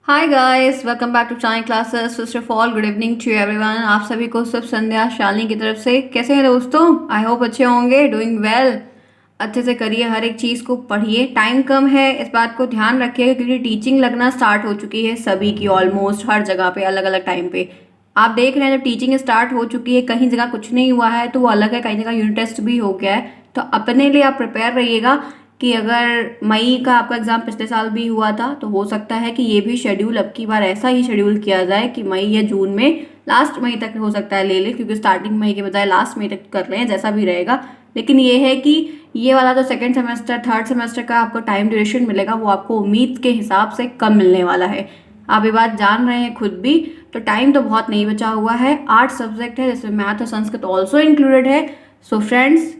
Hi guys, welcome back to China classes. First of all good evening to everyone. आप सभी को शुभ संध्या शालिनी की तरफ से। कैसे हैं दोस्तों? आई होप अच्छे होंगे, डूइंग वेल। अच्छे से करिए, हर एक चीज़ को पढ़िए। टाइम कम है, इस बात को ध्यान रखिएगा क्योंकि टीचिंग लगना स्टार्ट हो चुकी है सभी की, ऑलमोस्ट हर जगह पे अलग अलग टाइम पे। आप देख रहे हैं जब टीचिंग स्टार्ट हो चुकी है, कहीं जगह कुछ नहीं हुआ है तो वो अलग है, कहीं जगह यूनिट टेस्ट भी हो गया है। तो अपने लिए आप प्रिपेयर रहिएगा कि अगर मई का आपका एग्जाम पिछले साल भी हुआ था तो हो सकता है कि ये भी शेड्यूल अब की बार ऐसा ही शेड्यूल किया जाए कि मई या जून में, लास्ट मई तक हो सकता है ले ले, क्योंकि स्टार्टिंग मई के बजाय लास्ट मई तक कर रहे हैं, जैसा भी रहेगा। लेकिन ये है कि ये वाला जो सेकेंड सेमेस्टर थर्ड सेमेस्टर का आपको टाइम ड्यूरेशन मिलेगा वो आपको उम्मीद के हिसाब से कम मिलने वाला है। आप ये बात जान रहे हैं खुद भी। तो टाइम तो बहुत नहीं बचा हुआ है। 8 सब्जेक्ट है जिसमें मैथ और संस्कृत ऑल्सो इंक्लूडेड है। सो फ्रेंड्स,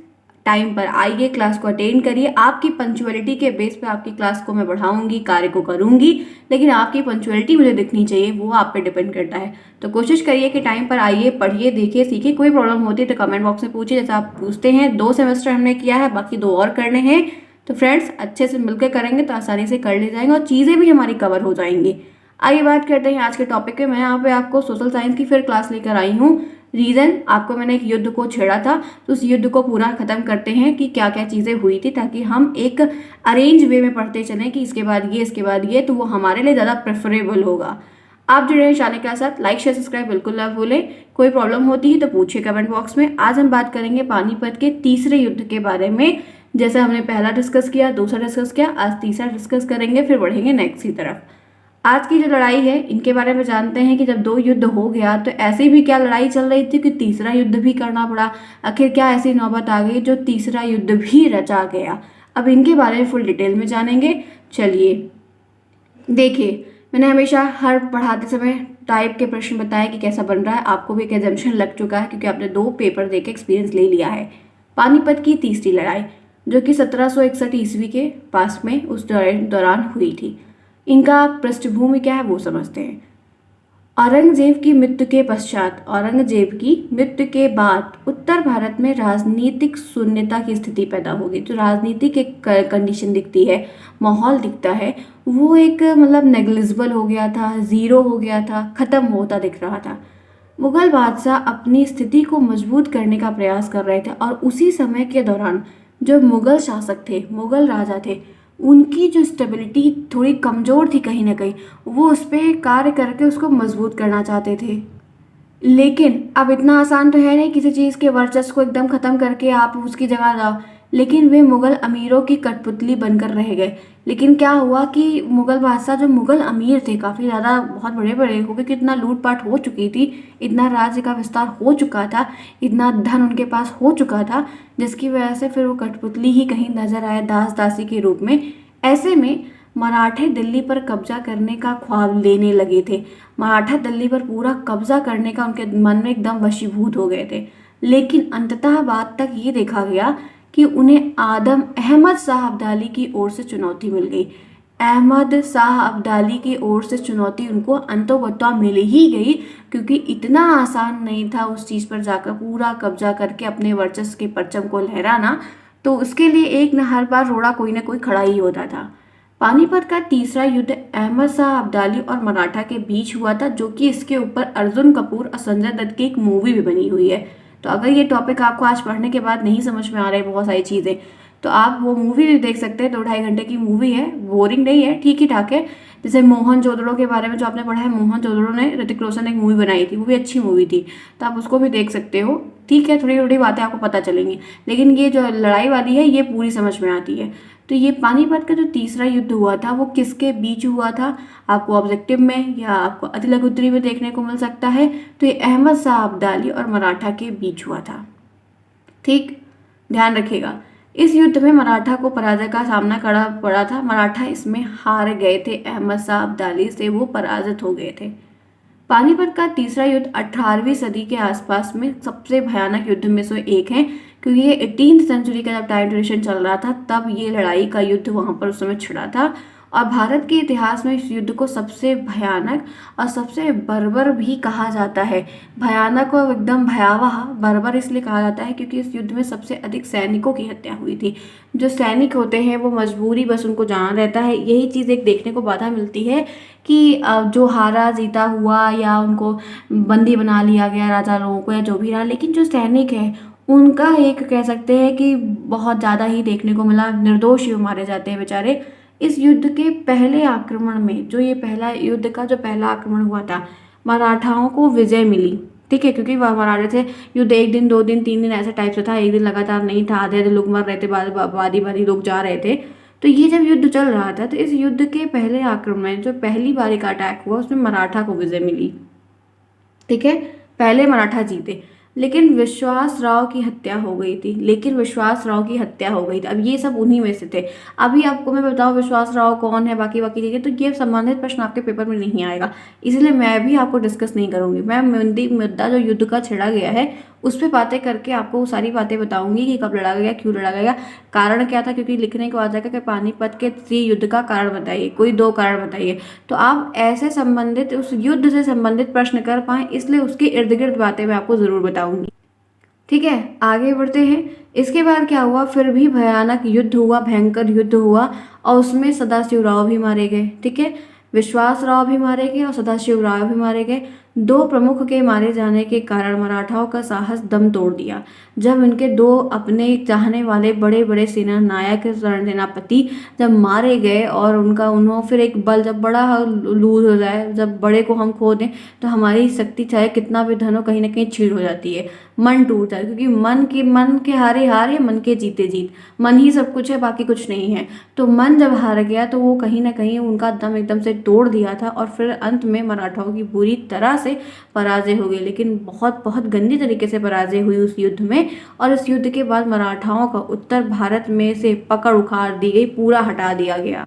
टाइम पर आइए, क्लास को अटेंड करिए। आपकी पंचुअलिटी के बेस पे आपकी क्लास को मैं बढ़ाऊंगी, कार्य को करूंगी, लेकिन आपकी पंचुअलिटी मुझे दिखनी चाहिए, वो आप पे डिपेंड करता है। तो कोशिश करिए कि टाइम पर आइए, पढ़िए, देखिए, सीखिए। कोई प्रॉब्लम होती है तो कमेंट बॉक्स में पूछिए, जैसा आप पूछते हैं। 2 सेमेस्टर हमने किया है, बाकी 2 और करने हैं। तो फ्रेंड्स, अच्छे से मिलकर करेंगे तो आसानी से कर ले जाएंगे और चीज़ें भी हमारी कवर हो जाएंगी। आइए बात करते हैं आज के टॉपिक पे। मैं यहाँ पे आपको सोशल साइंस की फिर क्लास लेकर आई हूँ। रीज़न, आपको मैंने एक युद्ध को छेड़ा था तो उस युद्ध को पूरा खत्म करते हैं कि क्या क्या चीज़ें हुई थी, ताकि हम एक अरेंज वे में पढ़ते चलें कि इसके बाद ये, इसके बाद ये, तो वो हमारे लिए ज़्यादा प्रेफरेबल होगा। आप जुड़े हैं शालिनी के साथ। लाइक शेयर सब्सक्राइब बिल्कुल ना भूलें। कोई प्रॉब्लम होती है तो पूछिए कमेंट बॉक्स में। आज हम बात करेंगे पानीपत के तीसरे युद्ध के बारे में। जैसे हमने पहला डिस्कस किया, दूसरा डिस्कस किया, आज तीसरा डिस्कस करेंगे, फिर बढ़ेंगे नेक्स्ट की तरफ। आज की जो लड़ाई है इनके बारे में जानते हैं कि जब 2 युद्ध हो गया तो ऐसी भी क्या लड़ाई चल रही थी कि तीसरा युद्ध भी करना पड़ा। आखिर क्या ऐसी नौबत आ गई जो तीसरा युद्ध भी रचा गया। अब इनके बारे में फुल डिटेल में जानेंगे। चलिए देखिए, मैंने हमेशा हर पढ़ाते समय टाइप के प्रश्न बताया कि कैसा बन रहा है। आपको भी एक एजम्पशन लग चुका है क्योंकि आपने 2 पेपर दे के एक्सपीरियंस ले लिया है। पानीपत की तीसरी लड़ाई जो कि 1761 ईस्वी के पास में उस दौरान हुई थी। इनका पृष्ठभूमि क्या है वो समझते हैं। औरंगजेब की मृत्यु के पश्चात, औरंगजेब की मृत्यु के बाद उत्तर भारत में राजनीतिक शून्यता की स्थिति पैदा होगी। जो राजनीतिक एक कंडीशन दिखती है, माहौल दिखता है, वो एक मतलब नेग्लिजिबल हो गया था, जीरो हो गया था, खत्म होता दिख रहा था। मुगल बादशाह अपनी स्थिति को मजबूत करने का प्रयास कर रहे थे और उसी समय के दौरान जो मुगल शासक थे, मुगल राजा थे, उनकी जो स्टेबिलिटी थोड़ी कमज़ोर थी कहीं ना कहीं, वो उस पर कार्य करके उसको मजबूत करना चाहते थे। लेकिन अब इतना आसान तो है नहीं किसी चीज़ के वर्चस्व को एकदम ख़त्म करके आप उसकी जगह जाओ। लेकिन वे मुग़ल अमीरों की कठपुतली बनकर रह गए। लेकिन क्या हुआ कि मुग़ल बादशाह जो मुग़ल अमीर थे, काफ़ी ज़्यादा बहुत बड़े बड़े हो गए कि इतना लूटपाट हो चुकी थी, इतना राज्य का विस्तार हो चुका था, इतना धन उनके पास हो चुका था, जिसकी वजह से फिर वो कठपुतली ही कहीं नजर आए दास दासी के रूप में। ऐसे में मराठे दिल्ली पर कब्जा करने का ख्वाब लेने लगे थे। मराठा दिल्ली पर पूरा कब्जा करने का उनके मन में एकदम वशीभूत हो गए थे। लेकिन अंततः बात तक ये देखा गया कि उन्हें आदम अहमद शाह अब्दाली की ओर से चुनौती मिल गई। अहमद शाह अब्दाली की ओर से चुनौती उनको अंतोगत्वा मिल ही गई, क्योंकि इतना आसान नहीं था उस चीज़ पर जाकर पूरा कब्जा करके अपने वर्चस्व के परचम को लहराना। तो उसके लिए एक न हर बार रोड़ा कोई ना कोई खड़ा ही होता था। पानीपत का तीसरा युद्ध अहमद शाह अब्दाली और मराठा के बीच हुआ था, जो कि इसके ऊपर अर्जुन कपूर और संजय दत्त की एक मूवी भी बनी हुई है। तो अगर ये टॉपिक आपको आज पढ़ने के बाद नहीं समझ में आ रही बहुत सारी चीज़ें, तो आप वो मूवी भी देख सकते हैं। 2-2.5 घंटे की मूवी है, बोरिंग नहीं है, ठीक ही ठाक है। जैसे मोहन जोदड़ो के बारे में जो आपने पढ़ा है, मोहन जोदड़ो ने ऋतिक रोशन ने एक मूवी बनाई थी, वो भी अच्छी मूवी थी, तो आप उसको भी देख सकते हो। ठीक है, थोड़ी थोड़ी बातें आपको पता चलेंगी, लेकिन ये जो लड़ाई वाली है ये पूरी समझ में आती है। तो ये पानीपत का जो तीसरा युद्ध हुआ था वो किसके बीच हुआ था, आपको ऑब्जेक्टिव में या आपको अति लघु उत्तरी में देखने को मिल सकता है। तो ये अहमद शाह अब्दाली और मराठा के बीच हुआ था। ठीक, ध्यान रखिएगा। इस युद्ध में मराठा को पराजय का सामना करना पड़ा था। मराठा इसमें हार गए थे, अहमद शाह अब्दाली से वो पराजित हो गए थे। पानीपत का तीसरा युद्ध 18वीं सदी के आसपास में सबसे भयानक युद्ध में से एक है, क्योंकि ये 18th सेंचुरी का जब टाइम ड्यूरेशन चल रहा था तब ये लड़ाई का युद्ध वहां पर उस समय छिड़ा था। और भारत के इतिहास में इस युद्ध को सबसे भयानक और सबसे बर्बर भी कहा जाता है। भयानक और एकदम भयावह बर्बर इसलिए कहा जाता है क्योंकि इस युद्ध में सबसे अधिक सैनिकों की हत्या हुई थी। जो सैनिक होते हैं वो मजबूरी बस उनको जाना रहता है। यही चीज़ एक देखने को बाधा मिलती है कि जो हारा जीता हुआ या उनको बंदी बना लिया गया राजा लोगों को या जो भी रहा, लेकिन जो सैनिक है उनका एक कह सकते हैं कि बहुत ज़्यादा ही देखने को मिला, निर्दोष ही मारे जाते हैं बेचारे। इस युद्ध के पहले आक्रमण में, जो ये पहला युद्ध का जो पहला आक्रमण हुआ था, मराठाओं को विजय मिली। ठीक है, क्योंकि वह मराठे थे, युद्ध 1 दिन 2 दिन 3 दिन ऐसे टाइप से था, एक दिन लगातार नहीं था, आधे आधे लोग मर रहे थे, बारी बारी लोग जा रहे थे। तो ये जब युद्ध चल रहा था तो इस युद्ध के पहले आक्रमण में जो पहली बारी का अटैक हुआ उसमें मराठा को विजय मिली। ठीक है, पहले मराठा जीते, लेकिन विश्वास राव की हत्या हो गई थी। अब ये सब उन्हीं में से थे। अभी आपको मैं बताऊं विश्वास राव कौन है, बाकी बाकी चीज़ें, तो ये संबंधित प्रश्न आपके पेपर में नहीं आएगा, इसलिए मैं भी आपको डिस्कस नहीं करूंगी। मैं मुद्दा जो युद्ध का छिड़ा गया है उस पर बातें करके आपको सारी बातें बताऊंगी कि कब लड़ा गया, क्यों लड़ा गया, कारण क्या था, क्योंकि लिखने को आ जाएगा कि पानीपत के युद्ध का कारण बताइए, कोई 2 कारण बताइए, तो आप ऐसे संबंधित उस युद्ध से संबंधित प्रश्न कर पाएँ, इसलिए उसके इर्द गिर्द बातें मैं आपको ज़रूर बताऊंगी। ठीक है, आगे बढ़ते हैं। इसके बाद क्या हुआ, फिर भी भयानक युद्ध हुआ, भयंकर युद्ध हुआ और उसमें सदाशिवराव भी मारे गए। ठीक है, विश्वास राव भी मारे गए और सदाशिवराव भी मारे गए। 2 प्रमुख के मारे जाने के कारण मराठाओं का साहस दम तोड़ दिया। जब इनके 2 अपने चाहने वाले बड़े बड़े सेना नायक सेनापति जब मारे गए और उन्होंने फिर एक बल जब बड़ा लूज हो जाए, जब बड़े को हम खो दें तो हमारी शक्ति चाहे कितना भी धन हो कहीं ना कहीं छीड़ हो जाती है, मन टूट जाए, क्योंकि मन के हारे हार है, मन के जीते जीत। मन ही सब कुछ है, बाकी कुछ नहीं है। तो मन जब हार गया तो वो कहीं ना कहीं उनका दम एकदम से तोड़ दिया था और फिर अंत में मराठाओं की बुरी तरह से पराजय हो गई, लेकिन बहुत बहुत गंदी तरीके से पराजय हुई उस युद्ध में। और इस युद्ध के बाद मराठाओं का उत्तर भारत में से पकड़ उखाड़ दी गई, पूरा हटा दिया गया।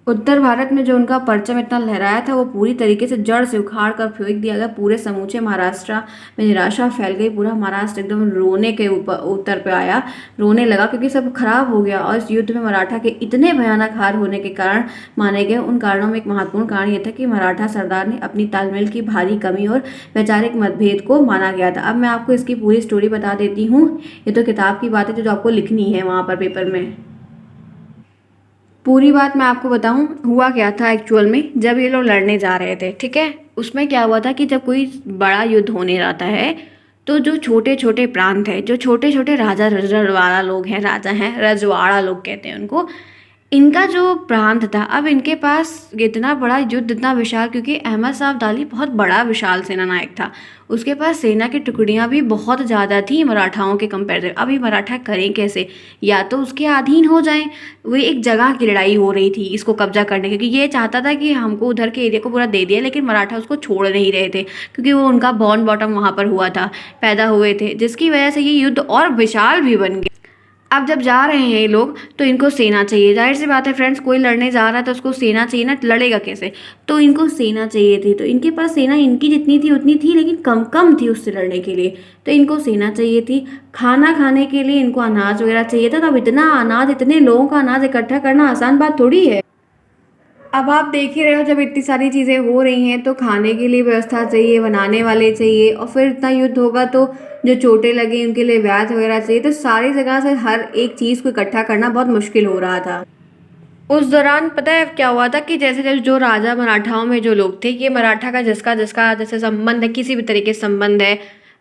उत्तर भारत में जो उनका परचम इतना लहराया था वो पूरी तरीके से जड़ से उखाड़ कर फेंक दिया गया। पूरे समूचे महाराष्ट्र में निराशा फैल गई, पूरा महाराष्ट्र एकदम रोने के ऊपर उत्तर पे आया, रोने लगा, क्योंकि सब खराब हो गया। और इस युद्ध में मराठा के इतने भयानक हार होने के कारण माने गए, उन कारणों में एक महत्वपूर्ण कारण ये था कि मराठा सरदार ने अपनी तालमेल की भारी कमी और वैचारिक मतभेद को माना गया था। अब मैं आपको इसकी पूरी स्टोरी बता देती हूँ, ये तो किताब की बात है जो आपको लिखनी है वहाँ पर पेपर में। पूरी बात मैं आपको बताऊं, हुआ क्या था एक्चुअल में जब ये लोग लड़ने जा रहे थे। ठीक है, उसमें क्या हुआ था कि जब कोई बड़ा युद्ध होने जाता है तो जो छोटे छोटे प्रांत है, जो छोटे छोटे राजा रजवाड़ा लोग हैं, राजा हैं, रजवाड़ा लोग कहते हैं उनको, इनका जो प्रांत था, अब इनके पास इतना बड़ा युद्ध, इतना विशाल, क्योंकि अहमद शाह अब्दाली बहुत बड़ा विशाल सेना नायक था, उसके पास सेना की टुकड़ियां भी बहुत ज़्यादा थी मराठाओं के कंपेरेटिव। अभी मराठा करें कैसे, या तो उसके अधीन हो जाएं, वो एक जगह की लड़ाई हो रही थी इसको कब्जा करने की, क्योंकि ये चाहता था कि हमको उधर के एरिया को पूरा दे दिया, लेकिन मराठा उसको छोड़ नहीं रहे थे, क्योंकि वो उनका बॉर्न बॉटम वहाँ पर हुआ था, पैदा हुए थे, जिसकी वजह से ये युद्ध और विशाल भी बन गया। अब जब जा रहे हैं ये लोग तो इनको सेना चाहिए, जाहिर सी बात है फ्रेंड्स, कोई लड़ने जा रहा है तो उसको सेना चाहिए ना, लड़ेगा कैसे, तो इनको सेना चाहिए थी। तो इनके पास सेना इनकी जितनी थी उतनी थी, लेकिन कम कम थी उससे लड़ने के लिए, तो इनको सेना चाहिए थी। खाना खाने के लिए इनको अनाज वगैरह चाहिए था। तो अब इतना अनाज, इतने लोगों का अनाज इकट्ठा करना आसान बात थोड़ी है। अब आप देख ही रहे हो, जब इतनी सारी चीज़ें हो रही हैं तो खाने के लिए व्यवस्था चाहिए, बनाने वाले चाहिए, और फिर इतना युद्ध होगा तो जो चोटें लगी उनके लिए व्याध वगैरह चाहिए। तो सारी जगह से हर एक चीज़ को इकट्ठा करना बहुत मुश्किल हो रहा था। उस दौरान पता है क्या हुआ था कि जैसे जैसे जो राजा मराठाओं में जो लोग थे, ये मराठा का जिसका जिसका जैसे संबंध है, किसी भी तरीके से संबंध है,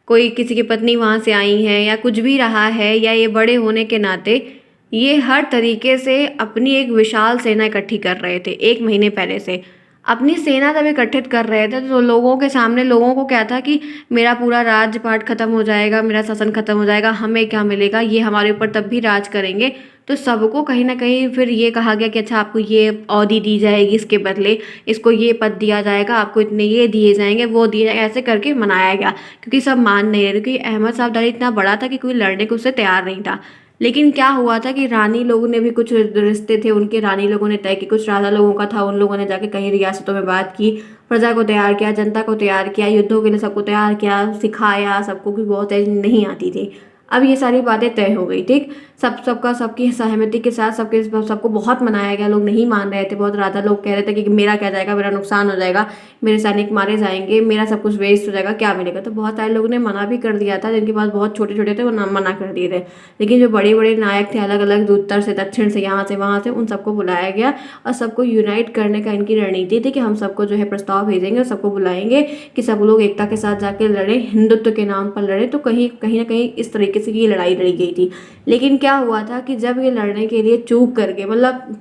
कोई किसी की पत्नी वहाँ से आई है या कुछ भी रहा है, या ये बड़े होने के नाते ये हर तरीके से अपनी एक विशाल सेना इकट्ठी कर रहे थे। 1 महीने पहले से अपनी सेना जब इकट्ठित कर रहे थे तो लोगों के सामने, लोगों को क्या था कि मेरा पूरा राज्यपाट खत्म हो जाएगा, मेरा शासन खत्म हो जाएगा, हमें क्या मिलेगा, ये हमारे ऊपर तब भी राज करेंगे। तो सबको कहीं ना कहीं फिर ये कहा गया कि अच्छा आपको ये औदी दी जाएगी, इसके बदले इसको ये पद दिया जाएगा, आपको इतने ये दिए जाएंगे, वो दिए जाएंगे, ऐसे करके मनाया गया, क्योंकि सब मान नहीं रहे, क्योंकि अहमद शाह अब्दाली इतना बड़ा था कि कोई लड़ने को उससे तैयार नहीं था। लेकिन क्या हुआ था कि रानी लोगों ने भी, कुछ रिश्ते थे उनके, रानी लोगों ने तय की, कुछ राजा लोगों का था, उन लोगों ने जाके कई रियासतों में बात की, प्रजा को तैयार किया, जनता को तैयार किया, युद्धों के लिए सबको तैयार किया, सिखाया सबको, कि बहुत नहीं आती थी। अब ये सारी बातें तय हो गई, ठीक। सबका सबकी सहमति के साथ सबको बहुत मनाया गया। लोग नहीं मान रहे थे, बहुत राजा लोग कह रहे थे कि मेरा क्या जाएगा, मेरा नुकसान हो जाएगा, मेरे सैनिक मारे जाएंगे, मेरा सब कुछ वेस्ट हो जाएगा, क्या मिलेगा। तो बहुत सारे लोगों ने मना भी कर दिया था, जिनके पास बहुत छोटे छोटे थे वो मना कर दिए थे। लेकिन जो बड़े बड़े नायक थे, अलग अलग उत्तर से दक्षिण से, यहाँ से वहाँ से, उन सबको बुलाया गया और सबको यूनाइट करने का इनकी रणनीति थी कि हम सबको जो है प्रस्ताव भेजेंगे और सबको बुलाएंगे कि सब लोग एकता के साथ जाके लड़े, हिंदुत्व के नाम पर लड़े। तो कहीं कहीं ना कहीं इस तरीके से ये लड़ाई लड़ी गई थी। लेकिन क्या हुआ था कि जब ये लड़ने के लिए चूक करके, मतलब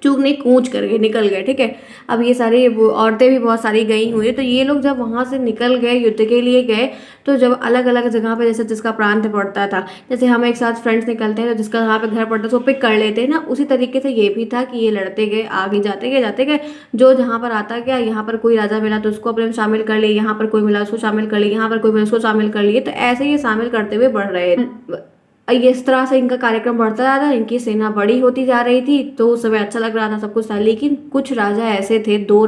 चूक नहीं, कूच करके निकल गए, ठीक है। अब ये सारी औरतें भी बहुत सारी गई हुई, तो ये लोग जब वहां से निकल गए, युद्ध के लिए गए, तो जब अलग अलग जगह पे जैसे जिसका प्रांत पड़ता था, जैसे हम एक साथ फ्रेंड्स निकलते हैं तो जिसका जहाँ पे घर पड़ता था वो पिक कर लेते हैं ना, उसी तरीके से ये भी था कि ये लड़ते गए, आगे जाते गए, जो जहाँ पर आता गया, यहाँ पर कोई राजा मिला तो उसको अपने में शामिल कर लिए, यहाँ पर कोई मिला उसको शामिल कर लिए, यहाँ पर कोई मिला उसको शामिल कर लिए। तो ऐसे ये शामिल करते हुए बढ़ रहे। ये इस तरह से इनका कार्यक्रम बढ़ता जा रहा था, इनकी सेना बड़ी होती जा रही थी, तो उस समय अच्छा लग रहा था सब कुछ था। लेकिन कुछ राजा ऐसे थे, एक दो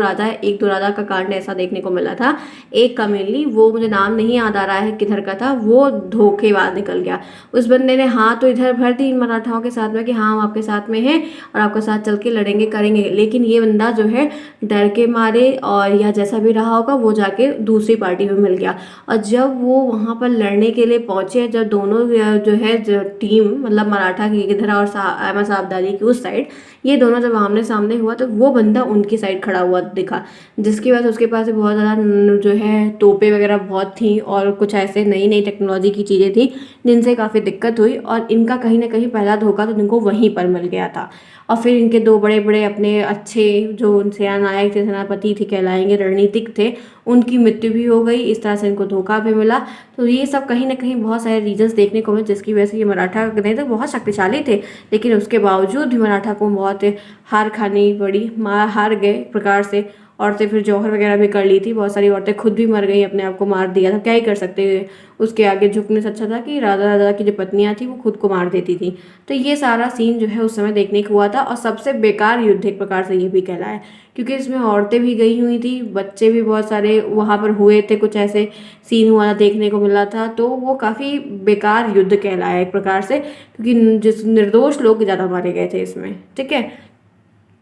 राजा का कांड ऐसा देखने को मिला था। एक का मेनली, वो मुझे नाम नहीं याद आ रहा है किधर का था, वो धोखेबाज निकल गया। उस बंदे ने हाँ तो इधर भर दी इन मराठाओं के साथ में कि हाँ हम आपके साथ में हैं और आपके साथ चल के लड़ेंगे करेंगे। लेकिन ये बंदा जो है डर के मारे और या जैसा भी रहा होगा वो जाके दूसरी पार्टी में मिल गया। और जब वो वहां पर लड़ने के लिए पहुंचे, जब दोनों जो है टीम, मतलब मराठा की इधर और अहमद शाह अब्दाली की उस साइड, ये दोनों जब आमने सामने हुआ तो वो बंदा उनकी साइड खड़ा हुआ दिखा, जिसकी वजह से उसके पास बहुत ज़्यादा जो है तोपें वगैरह बहुत थी और कुछ ऐसे नई नई टेक्नोलॉजी की चीज़ें थी जिनसे काफ़ी दिक्कत हुई। और इनका कहीं ना कहीं पहला धोखा तो इनको वहीं पर मिल गया था। और फिर इनके दो बड़े बड़े अपने अच्छे जो सेनानायक थे, सेनापति थे कहलाएंगे, रणनीतिक थे, उनकी मृत्यु भी हो गई। इस तरह से इनको धोखा भी मिला। तो ये सब कहीं ना कहीं बहुत सारे रीजंस देखने को मिले, जिसकी वजह से ये मराठा नहीं तो बहुत शक्तिशाली थे, लेकिन उसके बावजूद भी मराठा को बहुत हार खानी पड़ी, हार गए एक प्रकार से। औरतें फिर जौहर वगैरह भी कर ली थी, बहुत सारी औरतें खुद भी मर गई, अपने आप को मार दिया था, क्या ही कर सकते हैं। उसके आगे झुकने से अच्छा था कि राजा राजा की जो पत्नियां थी वो खुद को मार देती थी। तो ये सारा सीन जो है उस समय देखने को हुआ था और सबसे बेकार युद्ध एक प्रकार से ये भी कहलाया, क्योंकि इसमें औरतें भी गई हुई थी, बच्चे भी बहुत सारे वहाँ पर हुए थे, कुछ ऐसे सीन हुआ था देखने को मिला था। तो वो काफ़ी बेकार युद्ध कहलाया एक प्रकार से, क्योंकि जिस निर्दोष लोग ज़्यादा मारे गए थे इसमें, ठीक है।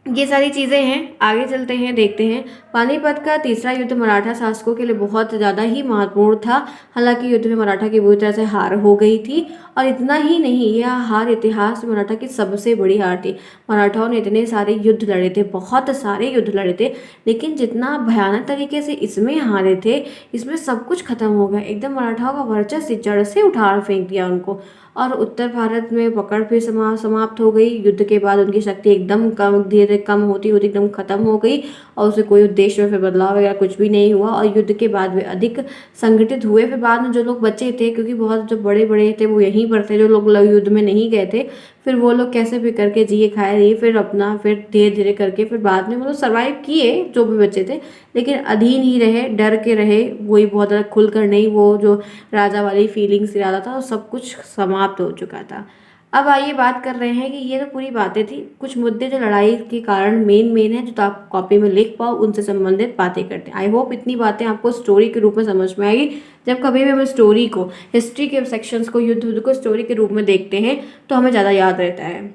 ये सारी चीज़ें हैं, आगे चलते हैं देखते हैं। पानीपत का तीसरा युद्ध मराठा शासकों के लिए बहुत ज़्यादा ही महत्वपूर्ण था। हालांकि युद्ध में मराठा की बुरी तरह से हार हो गई थी, और इतना ही नहीं, यह हार इतिहास में मराठा की सबसे बड़ी हार थी। मराठाओं ने इतने सारे युद्ध लड़े थे, बहुत सारे युद्ध लड़े थे, लेकिन जितना भयानक तरीके से इसमें हारे थे, इसमें सब कुछ खत्म हो गया एकदम। मराठाओं का वर्चस्व जड़ से उठाड़ फेंक दिया उनको, और उत्तर भारत में पकड़ फिर समाप्त हो गई। युद्ध के बाद उनकी शक्ति एकदम कम, धीरे धीरे कम होती होती एकदम खत्म हो गई, और उसे कोई उद्देश्य में फिर बदलाव वगैरह कुछ भी नहीं हुआ। और युद्ध के बाद वे अधिक संगठित हुए। फिर बाद में जो लोग बचे थे, क्योंकि बहुत जो बड़े बड़े थे वो यहीं पर थे, जो लोग युद्ध में नहीं गए थे, फिर वो लोग कैसे भी करके जिए खाए रही, फिर अपना फिर धीरे धीरे करके फिर बाद में मतलब सर्वाइव किए जो भी बचे थे, लेकिन अधीन ही रहे, डर के रहे, वही बहुत ज़्यादा खुलकर नहीं, वो जो राजा वाली फीलिंग्स इरादा था वो सब कुछ समाप्त हो चुका था। अब आइए बात कर रहे हैं कि ये तो पूरी बातें थी, कुछ मुद्दे जो लड़ाई के कारण मेन है, जो तो आप कॉपी में लिख पाओ, उनसे संबंधित बातें करते हैं। आई होप इतनी बातें आपको स्टोरी के रूप में समझ में आएगी। जब कभी भी हम स्टोरी को, हिस्ट्री के सेक्शंस को, युद्ध को स्टोरी के रूप में देखते हैं तो हमें ज़्यादा याद रहता है,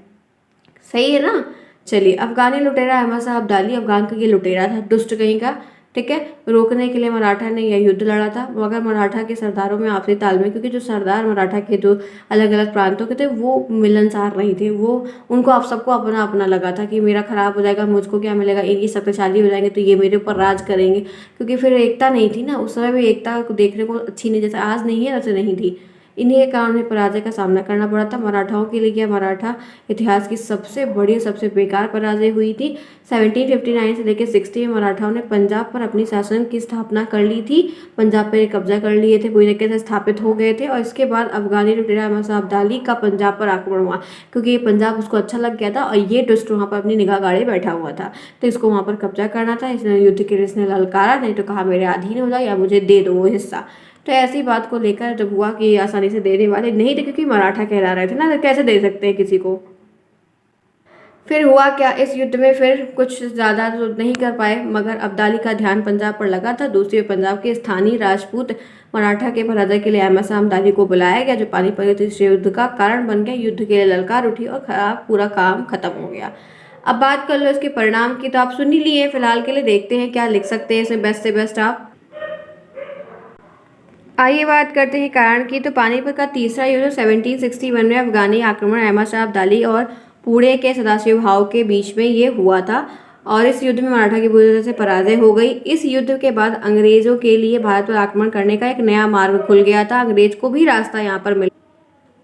सही है ना। चलिए, अफगानी लुटेरा अहमद शाह अब्दाली, अफगान का ये लुटेरा था, दुष्ट कहीं का, ठीक है। रोकने के लिए मराठा ने यह युद्ध लड़ा था, मगर मराठा के सरदारों में आपसी तालमेल, क्योंकि जो सरदार मराठा के जो अलग अलग प्रांतों के थे वो मिलनसार नहीं थे, वो उनको आप सबको अपना अपना लगा था कि मेरा खराब हो जाएगा मुझको क्या मिलेगा, इनकी शक्तिशाली हो जाएंगे तो ये मेरे ऊपर राज करेंगे, क्योंकि फिर एकता नहीं थी ना उस समय भी, एकता को देखने को अच्छी नहीं, जैसे आज नहीं है वैसे नहीं थी। इन्हीं के कारण उन्हें पराजय का सामना करना पड़ा था। मराठाओं के लिए यह मराठा इतिहास की सबसे बड़ी, सबसे बेकार पराजय हुई थी। 1759 से लेकर 60 में मराठाओं ने पंजाब पर अपनी शासन की स्थापना कर ली थी, पंजाब पर कब्जा कर लिए थे, पूरी तरीके से स्थापित हो गए थे। और इसके बाद अफगानी लुटेरा अहमद शाह अब्दाली का पंजाब पर आक्रमण हुआ, क्योंकि ये पंजाब उसको अच्छा लग गया था और ये दुष्ट वहाँ पर अपनी निगाह गाड़े बैठा हुआ था, तो इसको वहाँ पर कब्जा करना था। इसने युद्ध के लिए इसने ललकारा, नहीं तो कहा मेरे अधीन हो जाओ या मुझे दे दो वो हिस्सा। तो ऐसी बात को लेकर जब हुआ कि आसानी से देने वाले नहीं थे, क्योंकि मराठा कहला रहे थे ना, तो कैसे दे सकते हैं किसी को। फिर हुआ क्या, इस युद्ध में फिर कुछ ज़्यादा तो नहीं कर पाए, मगर अब्दाली का ध्यान पंजाब पर लगा था। दूसरी ओर पंजाब के स्थानीय राजपूत मराठा के पराजय के लिए अहमद शाह अब्दाली को बुलाया गया, जो पानीपत युद्ध का कारण बन गया। युद्ध के लिए ललकार उठी और खराब पूरा काम खत्म हो गया। अब बात कर लो इसके परिणाम की, तो आप सुन ही लिए फिलहाल के लिए। देखते हैं क्या लिख सकते हैं इसमें बेस्ट से बेस्ट आप। आइए बात करते हैं कारण की। तो पानीपत का तीसरा युद्ध 1761 में अफगानी आक्रमण अहमद शाह अब्दाली और पुणे के सदाशिव भाव के बीच में ये हुआ था, और इस युद्ध में मराठा की बुरी तरह से पराजय हो गई। इस युद्ध के बाद अंग्रेजों के लिए भारत पर आक्रमण करने का एक नया मार्ग खुल गया था। अंग्रेज को भी रास्ता यहाँ पर मिला,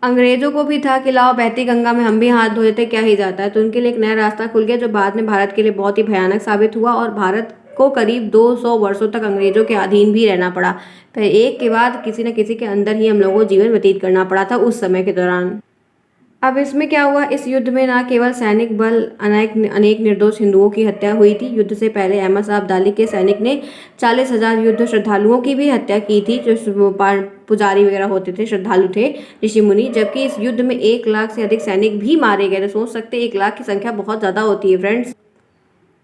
अंग्रेजों को भी था कि लाओ बहती गंगा में हम भी हाथ धो देते, क्या ही जाता है। तो उनके लिए एक नया रास्ता खुल गया, जो बाद में भारत के लिए बहुत ही भयानक साबित हुआ, और भारत को करीब 200 वर्षों तक अंग्रेजों के अधीन भी रहना पड़ा। फिर एक के बाद किसी न किसी के अंदर ही हम लोगों को जीवन व्यतीत करना पड़ा था उस समय के दौरान। अब इसमें क्या हुआ, इस युद्ध में न केवल सैनिक बल अनेक निर्दोष हिंदुओं की हत्या हुई थी। युद्ध से पहले अहमद शाह अब्दाली के सैनिक ने 40,000 युद्ध श्रद्धालुओं की भी हत्या की थी, जो पुजारी वगैरह होते थे, श्रद्धालु थे, ऋषि मुनि। जबकि इस युद्ध में 1 लाख से अधिक सैनिक भी मारे गए थे। सोच सकते 1 लाख की संख्या बहुत ज़्यादा होती है फ्रेंड्स।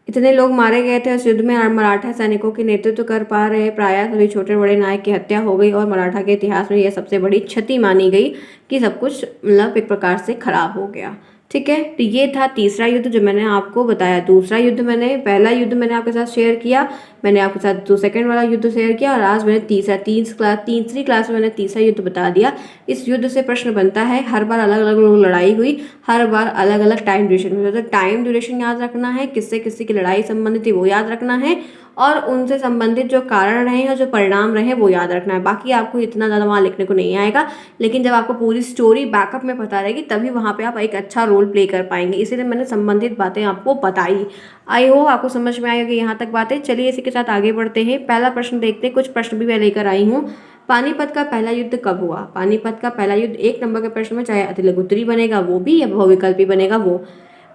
इतने लोग मारे गए थे। इस युद्ध में मराठा सैनिकों के नेतृत्व कर पा रहे प्रायः सभी छोटे बड़े नायक की हत्या हो गई, और मराठा के इतिहास में यह सबसे बड़ी क्षति मानी गई कि सब कुछ मतलब एक प्रकार से खराब हो गया। ठीक है, तो ये था तीसरा युद्ध जो मैंने आपको बताया। दूसरा युद्ध पहला युद्ध मैंने आपके साथ शेयर किया, मैंने आपके साथ जो सेकंड वाला युद्ध शेयर किया, और आज मैंने तीसरी क्लास में मैंने तीसरा युद्ध बता दिया। इस युद्ध से प्रश्न बनता है, हर बार अलग अलग लड़ाई हुई, हर बार अलग अलग टाइम ड्यूरेशन में। तो टाइम ड्यूरेशन याद रखना है, किससे किससे की लड़ाई संबंधित थी वो याद रखना है, और उनसे संबंधित जो कारण रहे और जो परिणाम रहे वो याद रखना है। बाकी आपको इतना ज़्यादा वहाँ लिखने को नहीं आएगा, लेकिन जब आपको पूरी स्टोरी बैकअप में पता रहेगी तभी वहाँ पे आप एक अच्छा रोल प्ले कर पाएंगे। इसीलिए मैंने संबंधित बातें आपको बताई। आई होप आपको समझ में आई होगी यहाँ तक बातें। चलिए इसी के साथ आगे बढ़ते हैं। पहला प्रश्न देखते हैं, कुछ प्रश्न भी मैं लेकर आई हूँ। पानीपत का पहला युद्ध कब हुआ? पानीपत का पहला युद्ध 1 नंबर के प्रश्न में, चाहे अति लघु उत्तरी बनेगा वो भी या बहुविकल्पी बनेगा वो,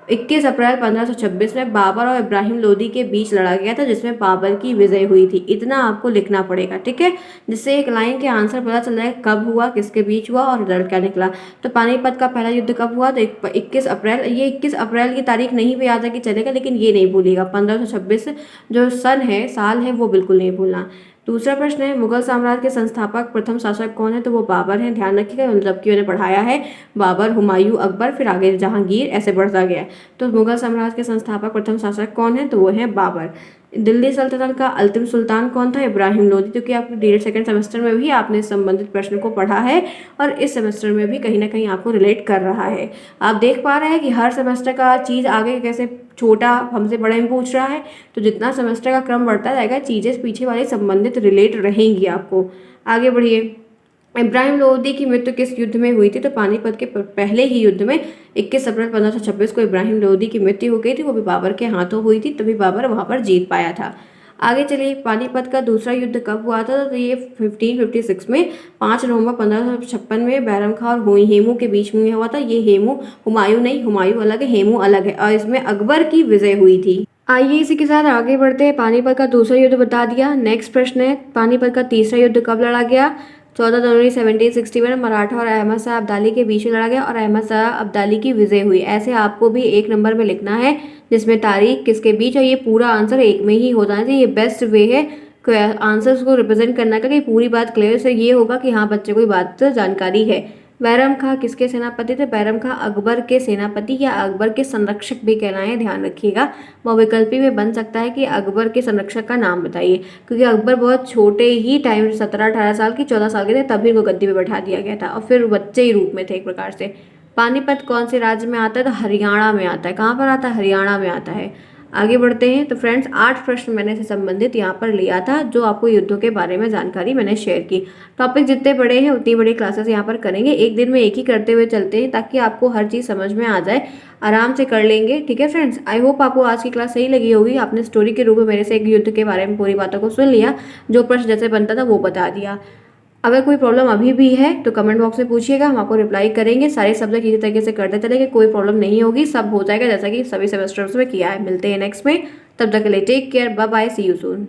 21 अप्रैल 1526 में बाबर और इब्राहिम लोदी के बीच लड़ा गया था, जिसमें बाबर की विजय हुई थी। इतना आपको लिखना पड़ेगा, ठीक है, जिससे एक लाइन के आंसर पता चल जाएगा कब हुआ, किसके बीच हुआ और रिजल्ट क्या निकला। तो पानीपत का पहला युद्ध कब हुआ? तो 21 अप्रैल। ये 21 अप्रैल की तारीख नहीं भी याद है कि चलेगा, लेकिन ये नहीं भूलिएगा। 1526 जो साल है वो बिल्कुल नहीं भूलना। दूसरा प्रश्न है, मुगल साम्राज्य के संस्थापक प्रथम शासक कौन है? तो वो बाबर हैं। ध्यान रखिएगा, जबकि मैंने पढ़ाया है बाबर, हुमायूं, अकबर, फिर आगे जहांगीर, ऐसे बढ़ता गया। तो मुगल साम्राज्य के संस्थापक प्रथम शासक कौन है? तो वो है बाबर। दिल्ली सल्तनत का अंतिम सुल्तान कौन था? इब्राहिम लोदी। क्योंकि आपके डीएड सेकंड सेमेस्टर में भी आपने इस संबंधित प्रश्न को पढ़ा है, और इस सेमेस्टर में भी कहीं ना कहीं आपको रिलेट कर रहा है। आप देख पा रहे हैं कि हर सेमेस्टर का चीज़ आगे कैसे छोटा हमसे बड़े में पूछ रहा है। तो जितना सेमेस्टर का क्रम बढ़ता जाएगा, चीज़ें पीछे वाली संबंधित रिलेट रहेंगी आपको। आगे बढ़िए। इब्राहिम लोदी की मृत्यु किस युद्ध में हुई थी? तो पानीपत के पहले ही युद्ध में 21 अप्रैल 1526 को इब्राहिम लोदी की मृत्यु हो गई थी। वो भी बाबर के हाथों हुई थी, तभी बाबर वहां पर जीत पाया था। आगे चलिए, पानीपत का दूसरा युद्ध कब हुआ था? तो ये 1556 में 5 नवंबर 1556 में बैरम खां और हेमू के बीच में हुआ था। ये हेमू, हुमायूं नहीं, हुमायूं अलग है, हेमू अलग है, और इसमें अकबर की विजय हुई थी। आइए इसी के साथ आगे बढ़ते हैं। पानीपत का दूसरा युद्ध बता दिया। नेक्स्ट प्रश्न है, पानीपत का तीसरा युद्ध कब लड़ा गया? 14 जनवरी 1761 में मराठा और अहमद शाह अब्दाली के बीच में लड़ा गया, और अहमद शाह अब्दाली की विजय हुई। ऐसे आपको भी 1 नंबर में लिखना है, जिसमें तारीख किसके बीच, और ये पूरा आंसर एक में ही हो जाना चाहिए। ये बेस्ट वे है आंसर्स को रिप्रेजेंट करने का, कि पूरी बात क्लियर से ये होगा कि हाँ बच्चे को ये बात जानकारी है। बैरम खां किसके सेनापति थे? बैरम खां अकबर के सेनापति या अकबर के संरक्षक भी कहलाए, ध्यान रखिएगा। बहुविकल्पी में बन सकता है कि अकबर के संरक्षक का नाम बताइए, क्योंकि अकबर बहुत छोटे ही टाइम 17-18 साल की 14 साल के थे तभी उनको गद्दी पे बैठा दिया गया था, और फिर बच्चे ही रूप में थे एक प्रकार से। पानीपत कौन से राज्य में आता है? तो हरियाणा में आता है। कहाँ पर आता है? हरियाणा में आता है। आगे बढ़ते हैं। तो फ्रेंड्स 8 प्रश्न मैंने इससे संबंधित यहाँ पर लिया था, जो आपको युद्धों के बारे में जानकारी मैंने शेयर की। टॉपिक जितने बड़े हैं उतनी बड़ी क्लासेस यहाँ पर करेंगे। एक दिन में एक ही करते हुए चलते हैं, ताकि आपको हर चीज़ समझ में आ जाए, आराम से कर लेंगे। ठीक है फ्रेंड्स, आई होप आपको आज की क्लास सही लगी होगी। आपने स्टोरी के रूप में मेरे से एक युद्ध के बारे में पूरी बातों को सुन लिया, जो प्रश्न जैसे बनता था वो बता दिया। अगर कोई प्रॉब्लम अभी भी है तो कमेंट बॉक्स में पूछिएगा, हम आपको रिप्लाई करेंगे। सारे सब्जेक्ट इसी तरीके से करते चलेंगे, कोई प्रॉब्लम नहीं होगी, सब हो जाएगा जैसा कि सभी सेमेस्टर्स में किया है। मिलते हैं नेक्स्ट में, तब तक के लिए take care, bye bye, see you soon.